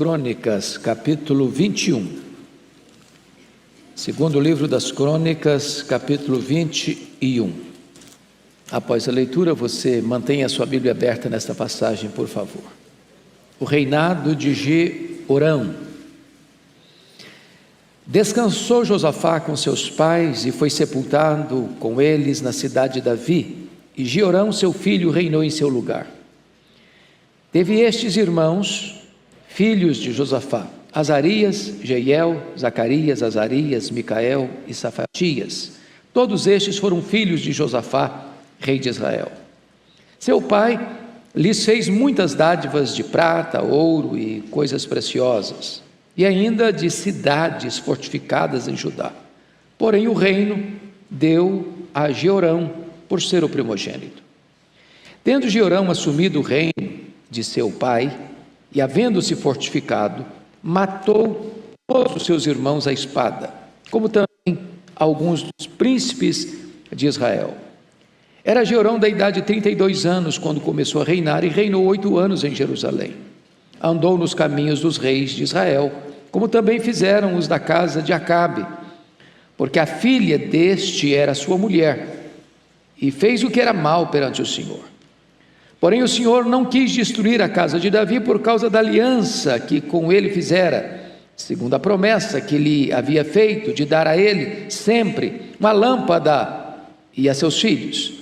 Crônicas, capítulo 21. Segundo livro das Crônicas, capítulo 21. Após a leitura, você mantenha a sua Bíblia aberta nesta passagem, por favor. O reinado de Jeorão. Descansou Josafá com seus pais e foi sepultado com eles na cidade de Davi, e Jeorão, seu filho, reinou em seu lugar. Teve estes irmãos, filhos de Josafá: Azarias, Jeiel, Zacarias, Azarias, Micael e Safatias. Todos estes foram filhos de Josafá, rei de Israel. Seu pai lhes fez muitas dádivas de prata, ouro e coisas preciosas, e ainda de cidades fortificadas em Judá. Porém o reino deu a Jeorão por ser o primogênito. Tendo Jeorão assumido o reino de seu pai, e havendo-se fortificado, matou todos os seus irmãos à espada, como também alguns dos príncipes de Israel. Era Jeorão da idade de 32 anos, quando começou a reinar, e reinou 8 anos em Jerusalém. Andou nos caminhos dos reis de Israel, como também fizeram os da casa de Acabe, porque a filha deste era sua mulher, e fez o que era mal perante o Senhor. Porém o Senhor não quis destruir a casa de Davi por causa da aliança que com ele fizera, segundo a promessa que lhe havia feito de dar a ele sempre uma lâmpada e a seus filhos.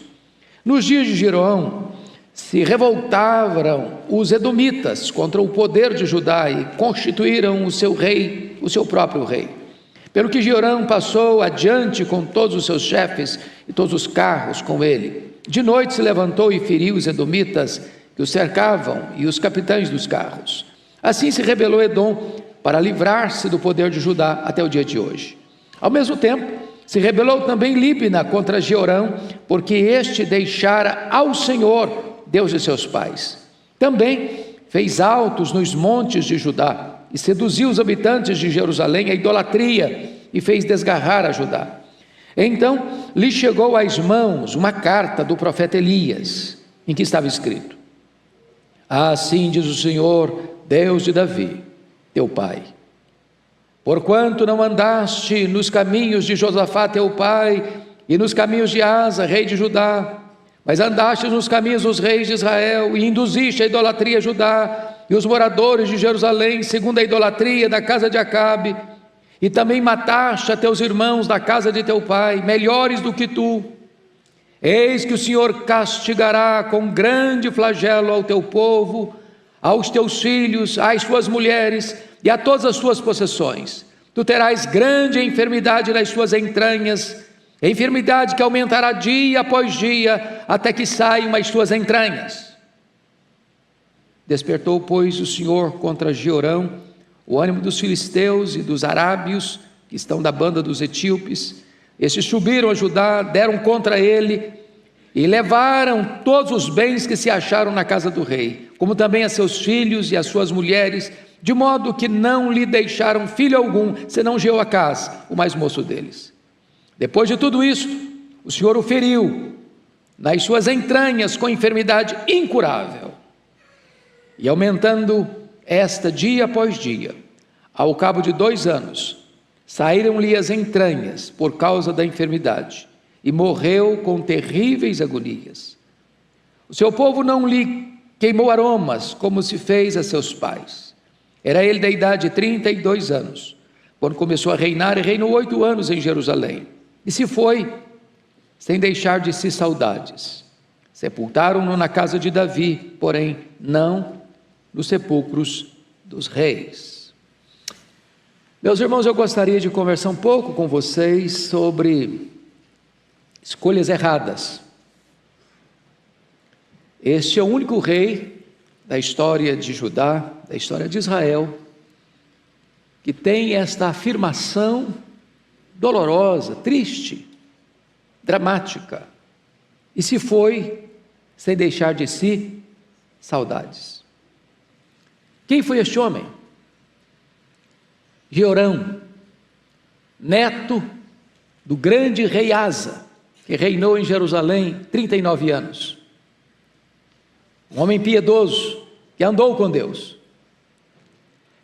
Nos dias de Jeroão se revoltaram os edomitas contra o poder de Judá e constituíram o seu rei, o seu próprio rei. Pelo que Jeorão passou adiante com todos os seus chefes e todos os carros com ele. De noite se levantou e feriu os edomitas que os cercavam e os capitães dos carros. Assim se rebelou Edom para livrar-se do poder de Judá até o dia de hoje. Ao mesmo tempo, se rebelou também Líbna contra Jeorão, porque este deixara ao Senhor, Deus de seus pais. Também fez altos nos montes de Judá e seduziu os habitantes de Jerusalém à idolatria e fez desgarrar a Judá. Então lhe chegou às mãos uma carta do profeta Elias, em que estava escrito: assim diz o Senhor, Deus de Davi, teu pai: porquanto não andaste nos caminhos de Josafá teu pai, e nos caminhos de Asa, rei de Judá, mas andaste nos caminhos dos reis de Israel, e induziste a idolatria a Judá, e os moradores de Jerusalém, segundo a idolatria da casa de Acabe, e também mataste a teus irmãos da casa de teu pai, melhores do que tu. Eis que o Senhor castigará com grande flagelo ao teu povo, aos teus filhos, às tuas mulheres e a todas as tuas possessões. Tu terás grande enfermidade nas tuas entranhas, enfermidade que aumentará dia após dia, até que saiam as tuas entranhas. Despertou, pois, o Senhor contra Jeorão o ânimo dos filisteus e dos arábios, que estão da banda dos etíopes. Estes subiram a Judá, deram contra ele e levaram todos os bens que se acharam na casa do rei, como também a seus filhos e as suas mulheres, de modo que não lhe deixaram filho algum, senão Jeoacás, o mais moço deles. Depois de tudo isto, o Senhor o feriu nas suas entranhas com enfermidade incurável, e aumentando esta dia após dia, ao cabo de 2 anos, saíram-lhe as entranhas por causa da enfermidade, e morreu com terríveis agonias. O seu povo não lhe queimou aromas, como se fez a seus pais. Era ele da idade de 32 anos, quando começou a reinar, e reinou 8 anos em Jerusalém, e se foi, sem deixar de si saudades. Sepultaram-no na casa de Davi, porém não nos sepulcros dos reis. Meus irmãos, eu gostaria de conversar um pouco com vocês sobre escolhas erradas. Este é o único rei da história de Judá, da história de Israel, que tem esta afirmação dolorosa, triste, dramática: e se foi, sem deixar de si saudades. Quem foi este homem? Jeorão, neto do grande rei Asa, que reinou em Jerusalém 39 anos. Um homem piedoso, que andou com Deus.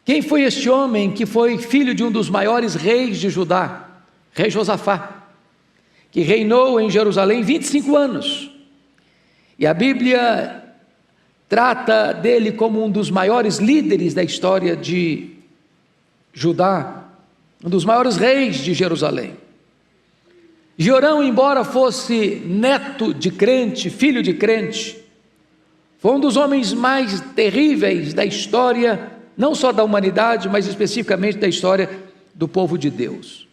Quem foi este homem que foi filho de um dos maiores reis de Judá? Rei Josafá, que reinou em Jerusalém 25 anos. E a Bíblia trata dele como um dos maiores líderes da história de Judá, um dos maiores reis de Jerusalém. Jeorão, embora fosse neto de crente, filho de crente, foi um dos homens mais terríveis da história, não só da humanidade, mas especificamente da história do povo de Deus.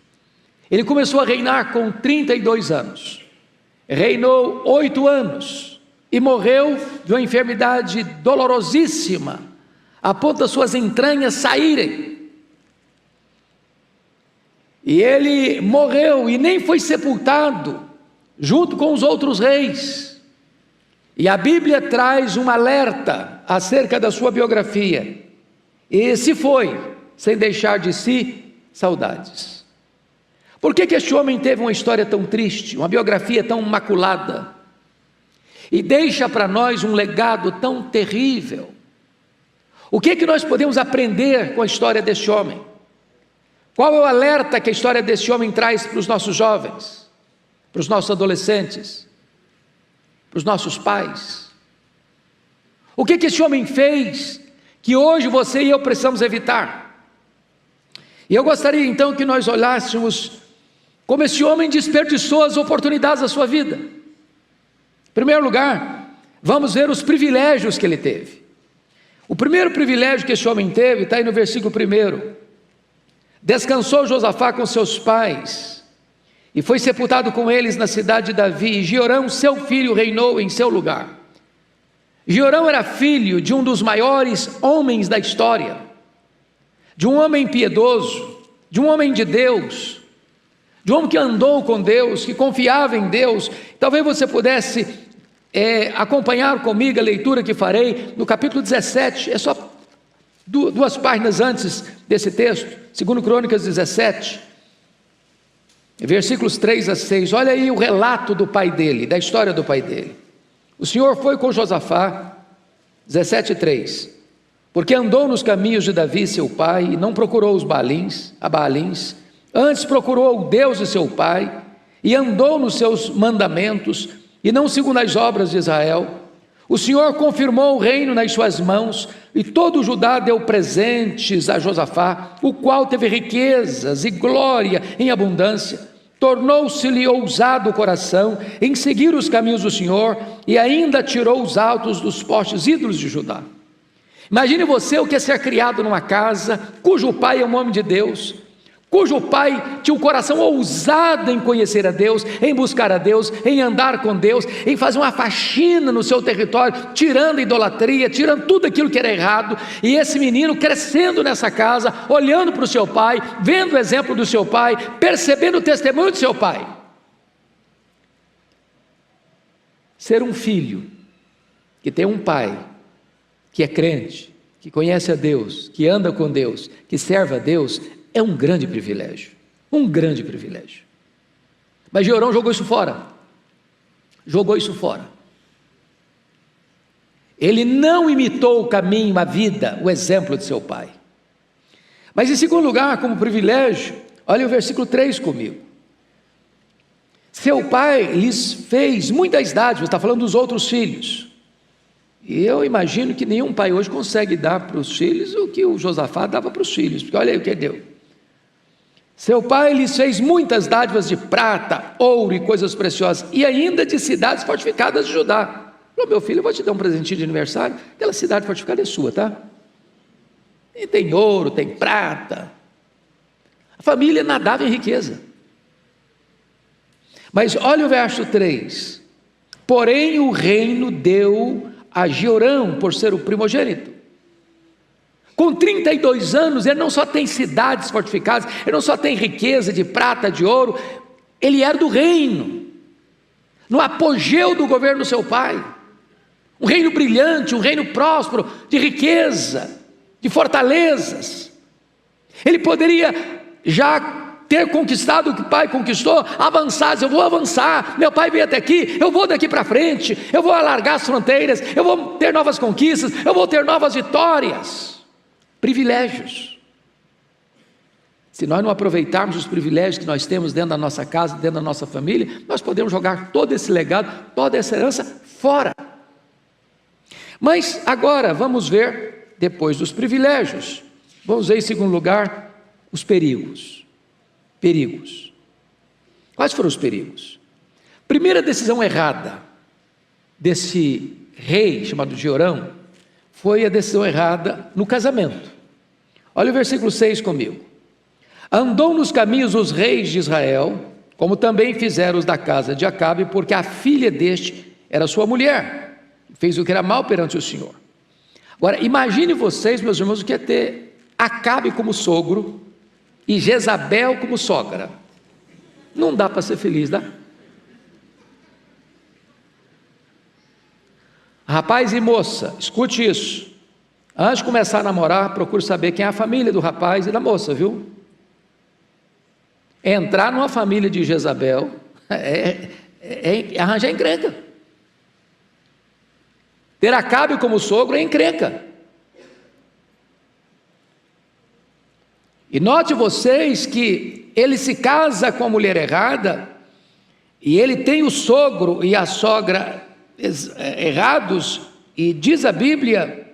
Ele começou a reinar com 32 anos, reinou 8 anos e morreu de uma enfermidade dolorosíssima, a ponto das suas entranhas saírem. E ele morreu e nem foi sepultado junto com os outros reis. E a Bíblia traz um alerta acerca da sua biografia. E se foi, sem deixar de si saudades. Por que este homem teve uma história tão triste, uma biografia tão maculada? E deixa para nós um legado tão terrível? O que nós podemos aprender com a história deste homem? Qual é o alerta que a história deste homem traz para os nossos jovens, para os nossos adolescentes, para os nossos pais? O que esse homem fez que hoje você e eu precisamos evitar? E eu gostaria então que nós olhássemos como esse homem desperdiçou as oportunidades da sua vida. Em primeiro lugar, vamos ver os privilégios que ele teve. O primeiro privilégio que esse homem teve está aí no versículo 1. Descansou Josafá com seus pais e foi sepultado com eles na cidade de Davi, e Jeorão, seu filho, reinou em seu lugar. Jeorão era filho de um dos maiores homens da história, de um homem piedoso, de um homem de Deus, de um homem que andou com Deus, que confiava em Deus. Talvez você pudesse acompanhar comigo a leitura que farei no capítulo 17, é só 2 páginas antes desse texto, 2 Crônicas 17, versículos 3 a 6, olha aí o relato do pai dele, da história do pai dele. O Senhor foi com Josafá, 17:3, porque andou nos caminhos de Davi seu pai, e não procurou os Baalins, antes procurou o Deus de seu pai, e andou nos seus mandamentos, e não segundo as obras de Israel. O Senhor confirmou o reino nas suas mãos, e todo Judá deu presentes a Josafá, o qual teve riquezas e glória em abundância. Tornou-se-lhe ousado o coração em seguir os caminhos do Senhor, e ainda tirou os altos dos postes ídolos de Judá. Imagine você o que é ser criado numa casa cujo pai é um homem de Deus, cujo pai tinha um coração ousado em conhecer a Deus, em buscar a Deus, em andar com Deus, em fazer uma faxina no seu território, tirando a idolatria, tirando tudo aquilo que era errado. E esse menino crescendo nessa casa, olhando para o seu pai, vendo o exemplo do seu pai, percebendo o testemunho do seu pai. Ser um filho que tem um pai que é crente, que conhece a Deus, que anda com Deus, que serve a Deus, é um grande privilégio, um grande privilégio. Mas Jeorão jogou isso fora, ele não imitou o caminho, a vida, o exemplo de seu pai. Mas em segundo lugar, como privilégio, olha o versículo 3 comigo. Seu pai lhes fez muitas dádivas, está falando dos outros filhos, e eu imagino que nenhum pai hoje consegue dar para os filhos o que o Josafá dava para os filhos, porque olha aí o que ele deu. Seu pai lhes fez muitas dádivas de prata, ouro e coisas preciosas, e ainda de cidades fortificadas de Judá. Falou: meu filho, eu vou te dar um presentinho de aniversário, aquela cidade fortificada é sua, tá? E tem ouro, tem prata. A família nadava em riqueza. Mas olha o verso 3. Porém o reino deu a Jeorão por ser o primogênito. Com 32 anos, ele não só tem cidades fortificadas, ele não só tem riqueza de prata, de ouro, ele era do reino, no apogeu do governo do seu pai, um reino brilhante, um reino próspero, de riqueza, de fortalezas. Ele poderia já ter conquistado o que o pai conquistou, avançar, dizer: eu vou avançar, meu pai veio até aqui, eu vou daqui para frente, eu vou alargar as fronteiras, eu vou ter novas conquistas, eu vou ter novas vitórias. Privilégios. Se nós não aproveitarmos os privilégios que nós temos dentro da nossa casa, dentro da nossa família, nós podemos jogar todo esse legado, toda essa herança fora. Mas agora vamos ver, depois dos privilégios, vamos ver em segundo lugar os perigos. Perigos. Quais foram os perigos? Primeira decisão errada desse rei chamado Jeorão foi a decisão errada no casamento. Olha o versículo 6 comigo. Andou nos caminhos os reis de Israel, como também fizeram os da casa de Acabe, porque a filha deste era sua mulher, fez o que era mal perante o Senhor. Agora, imagine vocês, meus irmãos, o que é ter Acabe como sogro e Jezabel como sogra. Não dá para ser feliz, dá? Rapaz e moça, escute isso. Antes de começar a namorar, procure saber quem é a família do rapaz e da moça, viu? Entrar numa família de Jezabel é arranjar encrenca. Ter Acabe como sogro é encrenca. E note vocês que ele se casa com a mulher errada, e ele tem o sogro e a sogra errados, e diz a Bíblia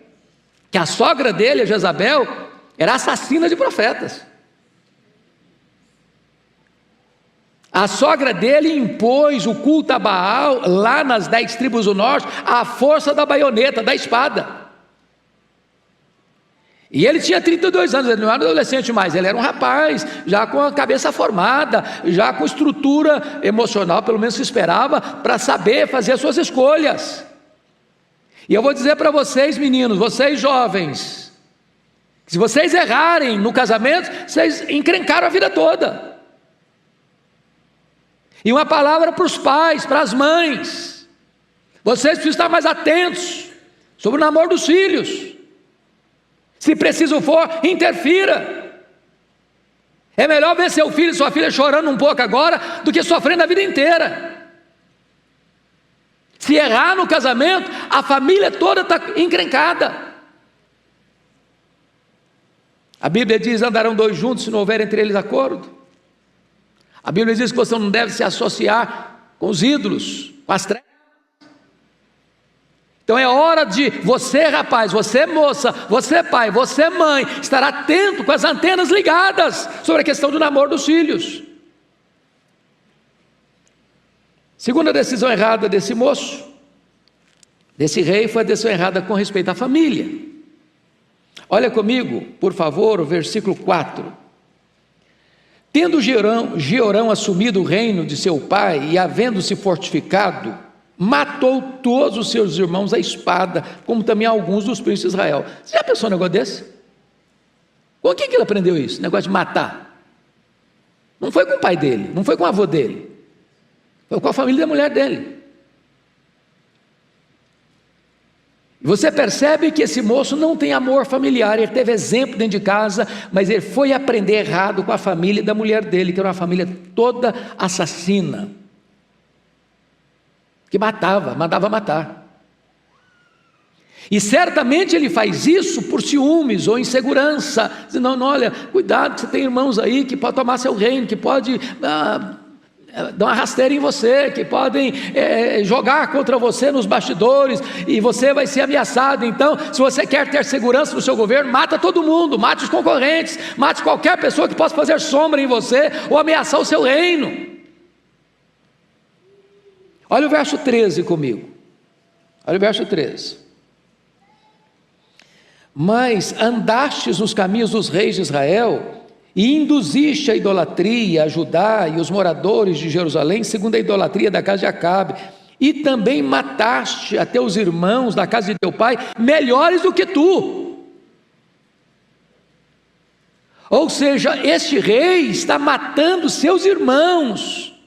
que a sogra dele, a Jezabel, era assassina de profetas. A sogra dele impôs o culto a Baal lá nas 10 tribos do norte, à força da baioneta, da espada. E ele tinha 32 anos, ele não era adolescente mais, ele era um rapaz, já com a cabeça formada, já com estrutura emocional, pelo menos se esperava, para saber fazer as suas escolhas. E eu vou dizer para vocês, meninos, vocês jovens, que se vocês errarem no casamento, vocês encrencaram a vida toda. E uma palavra para os pais, para as mães, vocês precisam estar mais atentos sobre o namoro dos filhos. Se preciso for, interfira. É melhor ver seu filho e sua filha chorando um pouco agora, do que sofrendo a vida inteira. Se errar no casamento, a família toda está encrencada. A Bíblia diz: andarão dois juntos se não houver entre eles acordo. A Bíblia diz que você não deve se associar com os ídolos, com as trevas. Então é hora de você, rapaz, você moça, você pai, você mãe, estar atento com as antenas ligadas sobre a questão do namoro dos filhos. Segunda decisão errada desse moço, desse rei, foi a decisão errada com respeito à família. Olha comigo, por favor, o versículo 4. Tendo Jeorão assumido o reino de seu pai e havendo-se fortificado, matou todos os seus irmãos à espada, como também alguns dos príncipes de Israel. Você já pensou um negócio desse? Com quem que ele aprendeu isso? Negócio de matar. Não foi com o pai dele, não foi com o avô dele, foi com a família da mulher dele. E você percebe que esse moço não tem amor familiar. Ele teve exemplo dentro de casa, mas ele foi aprender errado com a família da mulher dele, que era uma família toda assassina, que mandava matar. E certamente ele faz isso por ciúmes ou insegurança, dizendo: não, olha, cuidado, você tem irmãos aí que podem tomar seu reino, que podem dar uma rasteira em você, que podem jogar contra você nos bastidores, e você vai ser ameaçado. Então, se você quer ter segurança no seu governo, mata todo mundo, mate os concorrentes, mate qualquer pessoa que possa fazer sombra em você ou ameaçar o seu reino. Olha o verso 13 comigo. Olha o verso 13. Mas andastes nos caminhos dos reis de Israel, e induziste a idolatria a Judá e os moradores de Jerusalém, segundo a idolatria da casa de Acabe, e também mataste a teus irmãos da casa de teu pai, melhores do que tu. Ou seja, este rei está matando seus irmãos,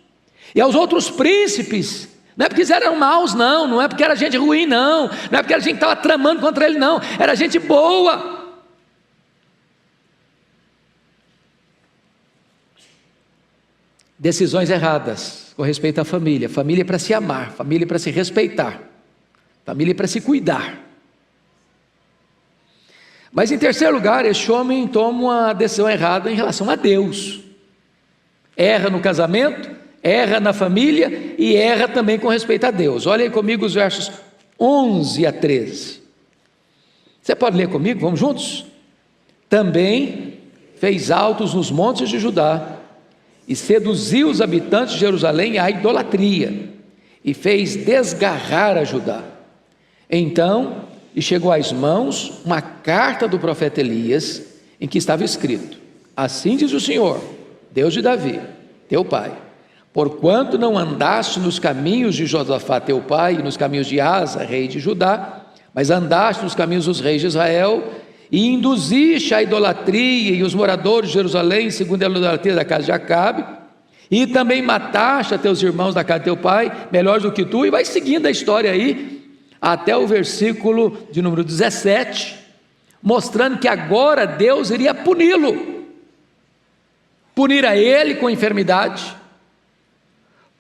e aos outros príncipes. Não é porque eles eram maus, não é porque era gente ruim, não é porque era gente que estava tramando contra ele, não, era gente boa. Decisões erradas com respeito à família. Família é para se amar, família é para se respeitar, família é para se cuidar. Mas em terceiro lugar, este homem toma uma decisão errada em relação a Deus. Erra no casamento, erra na família e erra também com respeito a Deus. Olha aí comigo os versos 11 a 13. Você pode ler comigo? Vamos juntos? Também fez altos nos montes de Judá e seduziu os habitantes de Jerusalém à idolatria e fez desgarrar a Judá. Então lhe chegou às mãos uma carta do profeta Elias, em que estava escrito: assim diz o Senhor, Deus de Davi, teu pai, porquanto não andaste nos caminhos de Josafá teu pai, e nos caminhos de Asa, rei de Judá, mas andaste nos caminhos dos reis de Israel, e induziste a idolatria e os moradores de Jerusalém, segundo a idolatria da casa de Acabe, e também mataste a teus irmãos da casa de teu pai, melhores do que tu, e vai seguindo a história aí, até o versículo de número 17, mostrando que agora Deus iria puni-lo, punir a ele com enfermidade,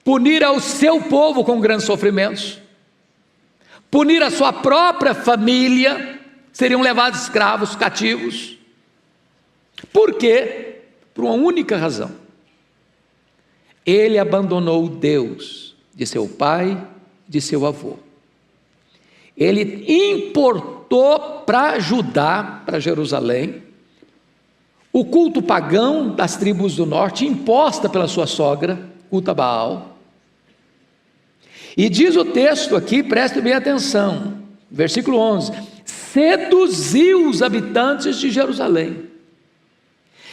punir ao seu povo com grandes sofrimentos, punir a sua própria família, seriam levados escravos, cativos. Por quê? Por uma única razão: ele abandonou Deus de seu pai, de seu avô. Ele importou para Judá, para Jerusalém, o culto pagão das tribos do norte, imposta pela sua sogra, culto a Baal. E diz o texto aqui, preste bem atenção, versículo 11: seduziu os habitantes de Jerusalém.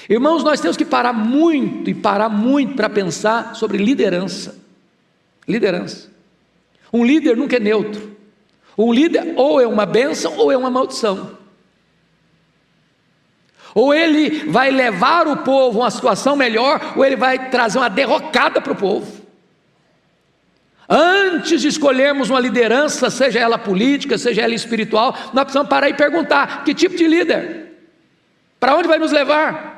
Irmãos, nós temos que parar muito para pensar sobre liderança. Liderança. Um líder nunca é neutro. Um líder ou é uma bênção ou é uma maldição. Ou ele vai levar o povo a uma situação melhor, ou ele vai trazer uma derrocada para o povo. Antes de escolhermos uma liderança, seja ela política, seja ela espiritual, nós precisamos parar e perguntar: que tipo de líder? Para onde vai nos levar?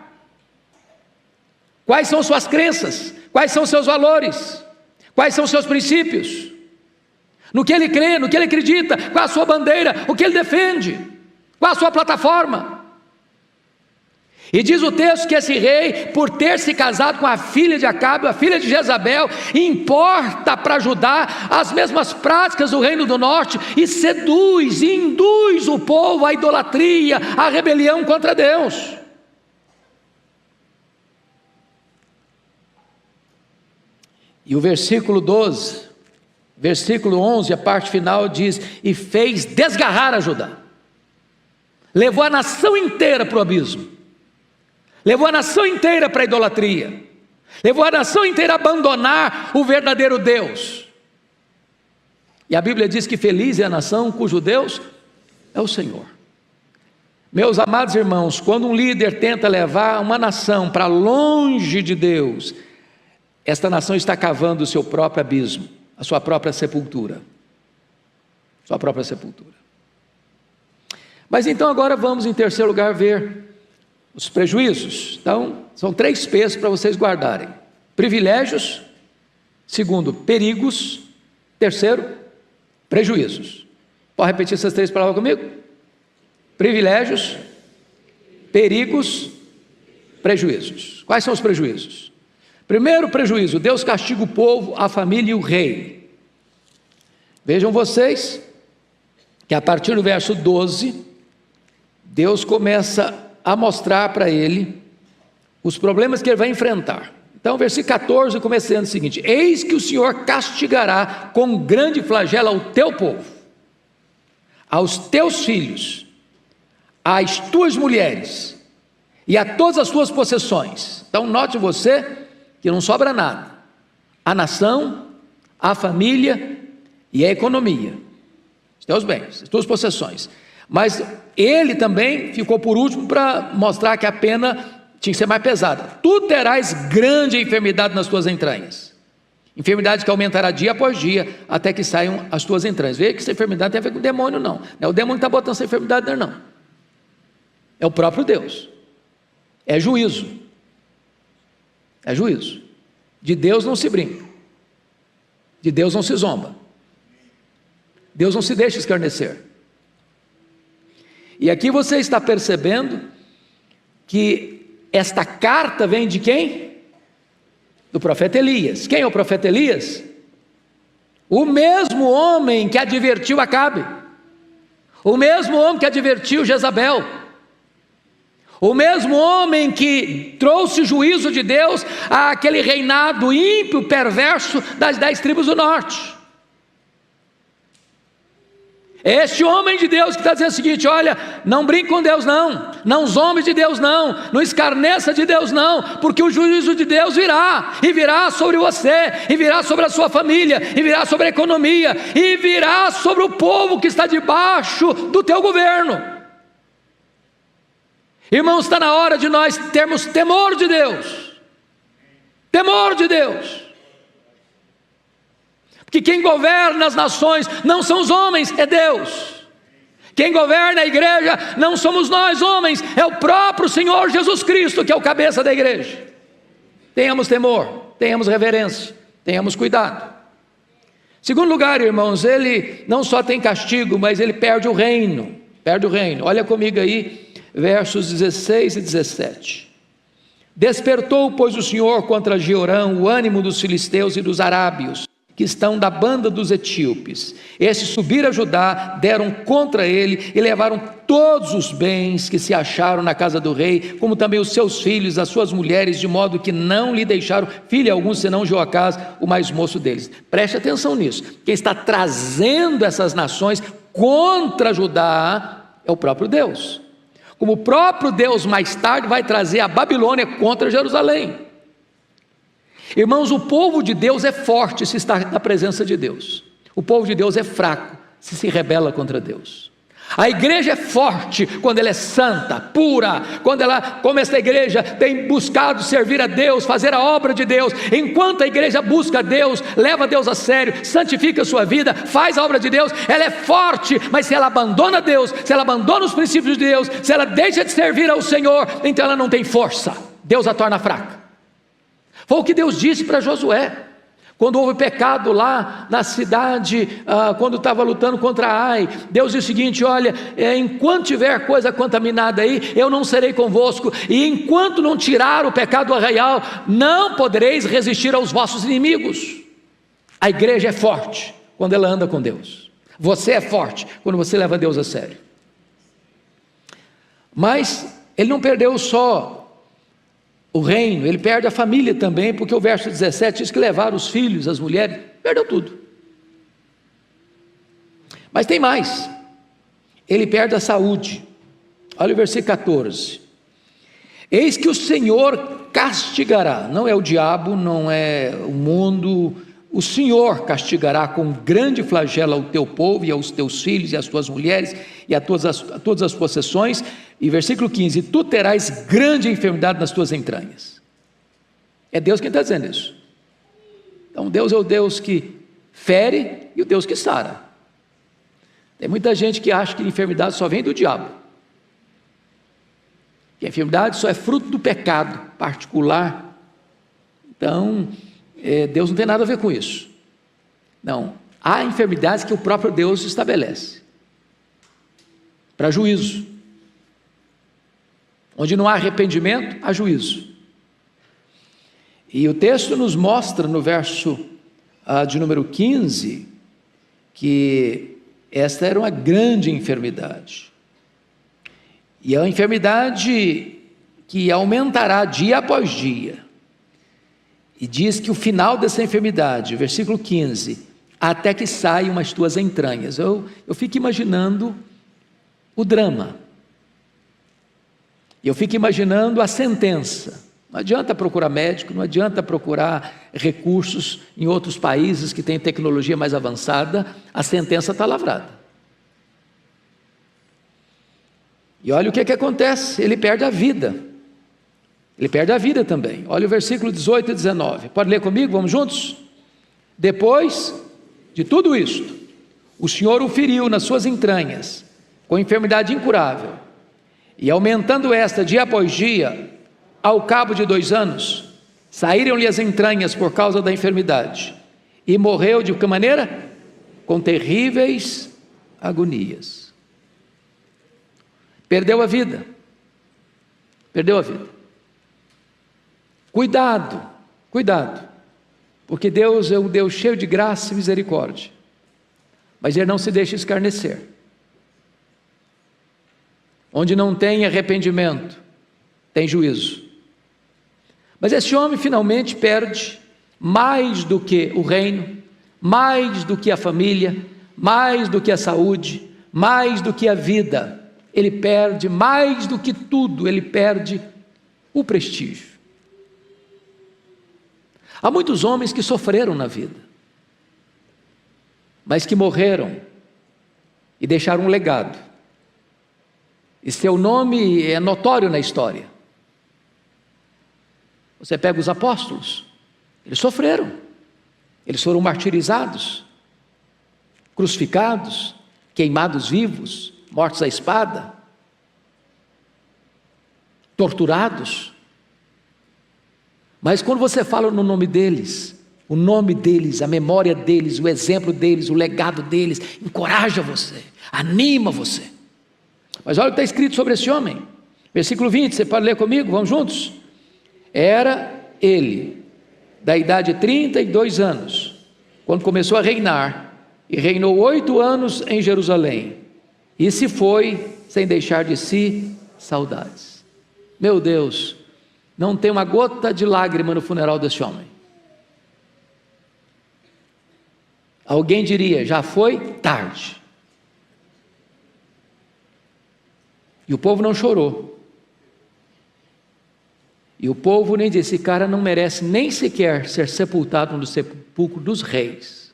Quais são suas crenças? Quais são seus valores? Quais são seus princípios? No que ele crê, no que ele acredita, qual a sua bandeira, o que ele defende, qual a sua plataforma. E diz o texto que esse rei, por ter se casado com a filha de Acabe, a filha de Jezabel, importa para Judá as mesmas práticas do reino do norte, e seduz e induz o povo à idolatria, à rebelião contra Deus. E o versículo 12, versículo 11, a parte final diz: e fez desgarrar a Judá. Levou a nação inteira para o abismo. Levou a nação inteira para a idolatria. Levou a nação inteira a abandonar o verdadeiro Deus. E a Bíblia diz que feliz é a nação cujo Deus é o Senhor. Meus amados irmãos, quando um líder tenta levar uma nação para longe de Deus, esta nação está cavando o seu próprio abismo, a sua própria sepultura. Sua própria sepultura. Mas então agora vamos em terceiro lugar ver os prejuízos. Então, são 3 P's para vocês guardarem: privilégios, segundo, perigos, terceiro, prejuízos. Pode repetir essas 3 palavras comigo? Privilégios, perigos, prejuízos. Quais são os prejuízos? Primeiro prejuízo: Deus castiga o povo, a família e o rei. Vejam vocês que a partir do verso 12, Deus começa a mostrar para ele os problemas que ele vai enfrentar. Então, versículo 14 começando o seguinte: eis que o Senhor castigará com grande flagelo ao teu povo, aos teus filhos, às tuas mulheres e a todas as tuas possessões. Então note você que não sobra nada: a nação, a família e a economia, os teus bens, as tuas possessões. Mas ele também ficou por último para mostrar que a pena tinha que ser mais pesada. Tu terás grande enfermidade nas tuas entranhas, enfermidade que aumentará dia após dia, até que saiam as tuas entranhas. Veja que essa enfermidade não tem a ver com o demônio, não. Não é o demônio que está botando essa enfermidade, não. É o próprio Deus. É juízo. É juízo. De Deus não se brinca. De Deus não se zomba. Deus não se deixa escarnecer. E aqui você está percebendo que esta carta vem de quem? Do profeta Elias. Quem é o profeta Elias? O mesmo homem que advertiu Acabe, o mesmo homem que advertiu Jezabel, o mesmo homem que trouxe o juízo de Deus àquele reinado ímpio, perverso das 10 tribos do norte. É este homem de Deus que está dizendo o seguinte: olha, não brinque com Deus não zombe de Deus não escarneça de Deus não, porque o juízo de Deus virá, e virá sobre você, e virá sobre a sua família, e virá sobre a economia, e virá sobre o povo que está debaixo do teu governo. Irmãos, está na hora de nós termos temor de Deus, temor de Deus, porque quem governa as nações não são os homens, é Deus. Quem governa a igreja não somos nós homens, é o próprio Senhor Jesus Cristo, que é o cabeça da igreja. Tenhamos temor, tenhamos reverência, tenhamos cuidado. Segundo lugar, irmãos, ele não só tem castigo, mas ele perde o reino, olha comigo aí, versos 16 e 17. Despertou, pois, o Senhor contra Jeorão o ânimo dos filisteus e dos arábios, que estão da banda dos etíopes. Estes subiram a Judá, deram contra ele e levaram todos os bens que se acharam na casa do rei, como também os seus filhos, as suas mulheres, de modo que não lhe deixaram filho algum, senão Joacás, o mais moço deles. Preste atenção nisso. Quem está trazendo essas nações contra Judá é o próprio Deus. Como o próprio Deus mais tarde vai trazer a Babilônia contra Jerusalém. Irmãos, o povo de Deus é forte se está na presença de Deus. O povo de Deus é fraco se rebela contra Deus. A igreja é forte quando ela é santa, pura, quando ela, como esta igreja, tem buscado servir a Deus, fazer a obra de Deus. Enquanto a igreja busca Deus, leva Deus a sério, santifica a sua vida, faz a obra de Deus, ela é forte. Mas se ela abandona Deus, se ela abandona os princípios de Deus, se ela deixa de servir ao Senhor, então ela não tem força, Deus a torna fraca. Foi o que Deus disse para Josué, quando houve pecado lá na cidade, quando estava lutando contra Ai. Deus disse o seguinte: olha, enquanto tiver coisa contaminada aí, eu não serei convosco, e enquanto não tirar o pecado do arraial, não podereis resistir aos vossos inimigos. A igreja é forte quando ela anda com Deus. Você é forte quando você leva Deus a sério. Mas ele não perdeu só o reino, ele perde a família também, porque o verso 17 diz que levaram os filhos, as mulheres, perdeu tudo. Mas tem mais, ele perde a saúde. Olha o versículo 14: eis que o Senhor castigará, não é o diabo, não é o mundo, o Senhor castigará com grande flagelo ao teu povo e aos teus filhos e às tuas mulheres e a todas as possessões. E versículo 15: tu terás grande enfermidade nas tuas entranhas. É Deus quem está dizendo isso. Então Deus é o Deus que fere e o Deus que sara. Tem muita gente que acha que a enfermidade só vem do diabo, que a enfermidade só é fruto do pecado particular. Então Deus não tem nada a ver com isso. Não, há enfermidades que o próprio Deus estabelece para juízo. Onde não há arrependimento, há juízo. E o texto nos mostra no verso de número 15, que esta era uma grande enfermidade. E é uma enfermidade que aumentará dia após dia. E diz que o final dessa enfermidade, versículo 15, até que saiam as tuas entranhas. Eu fico imaginando o drama. E eu fico imaginando a sentença. Não adianta procurar médico, não adianta procurar recursos em outros países que têm tecnologia mais avançada, a sentença está lavrada. E olha o que acontece, ele perde a vida. Ele perde a vida também. Olha o versículo 18 e 19. Pode ler comigo? Vamos juntos? Depois de tudo isto, o Senhor o feriu nas suas entranhas, com enfermidade incurável, e aumentando esta dia após dia, ao cabo de 2 anos, saíram-lhe as entranhas por causa da enfermidade, e morreu de que maneira? Com terríveis agonias. Perdeu a vida. Perdeu a vida. Cuidado, cuidado, porque Deus é um Deus cheio de graça e misericórdia, mas Ele não se deixa escarnecer. Onde não tem arrependimento, tem juízo. Mas esse homem finalmente perde mais do que o reino, mais do que a família, mais do que a saúde, mais do que a vida. Ele perde mais do que tudo, ele perde o prestígio. Há muitos homens que sofreram na vida, mas que morreram e deixaram um legado, e seu nome é notório na história. Você pega os apóstolos, eles sofreram, eles foram martirizados, crucificados, queimados vivos, mortos à espada, torturados. Mas quando você fala no nome deles, o nome deles, a memória deles, o exemplo deles, o legado deles, encoraja você, anima você. Mas olha o que está escrito sobre esse homem, versículo 20, você pode ler comigo, vamos juntos? Era ele, da idade de 32 anos, quando começou a reinar, e reinou 8 anos em Jerusalém, e se foi sem deixar de si saudades. Meu Deus, não tem uma gota de lágrima no funeral desse homem. Alguém diria, já foi tarde. E o povo não chorou. E o povo nem disse, esse cara não merece nem sequer ser sepultado no sepulcro dos reis.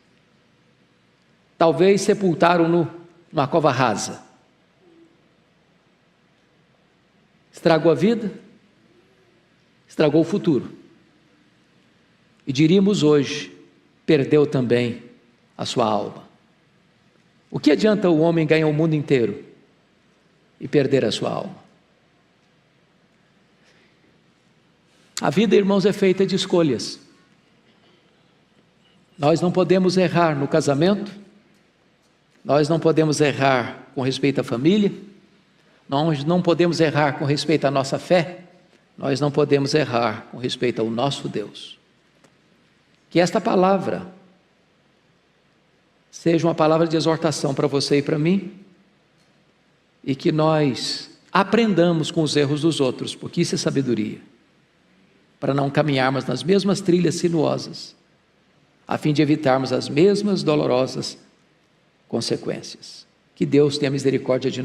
Talvez sepultaram-no numa cova rasa. Estragou a vida, estragou o futuro. E diríamos hoje, perdeu também a sua alma. O que adianta o homem ganhar o mundo inteiro e perder a sua alma? A vida, irmãos, é feita de escolhas. Nós não podemos errar no casamento, nós não podemos errar com respeito à família, nós não podemos errar com respeito à nossa fé, nós não podemos errar com respeito ao nosso Deus. Que esta palavra seja uma palavra de exortação para você e para mim, e que nós aprendamos com os erros dos outros, porque isso é sabedoria, para não caminharmos nas mesmas trilhas sinuosas, a fim de evitarmos as mesmas dolorosas consequências. Que Deus tenha misericórdia de nós.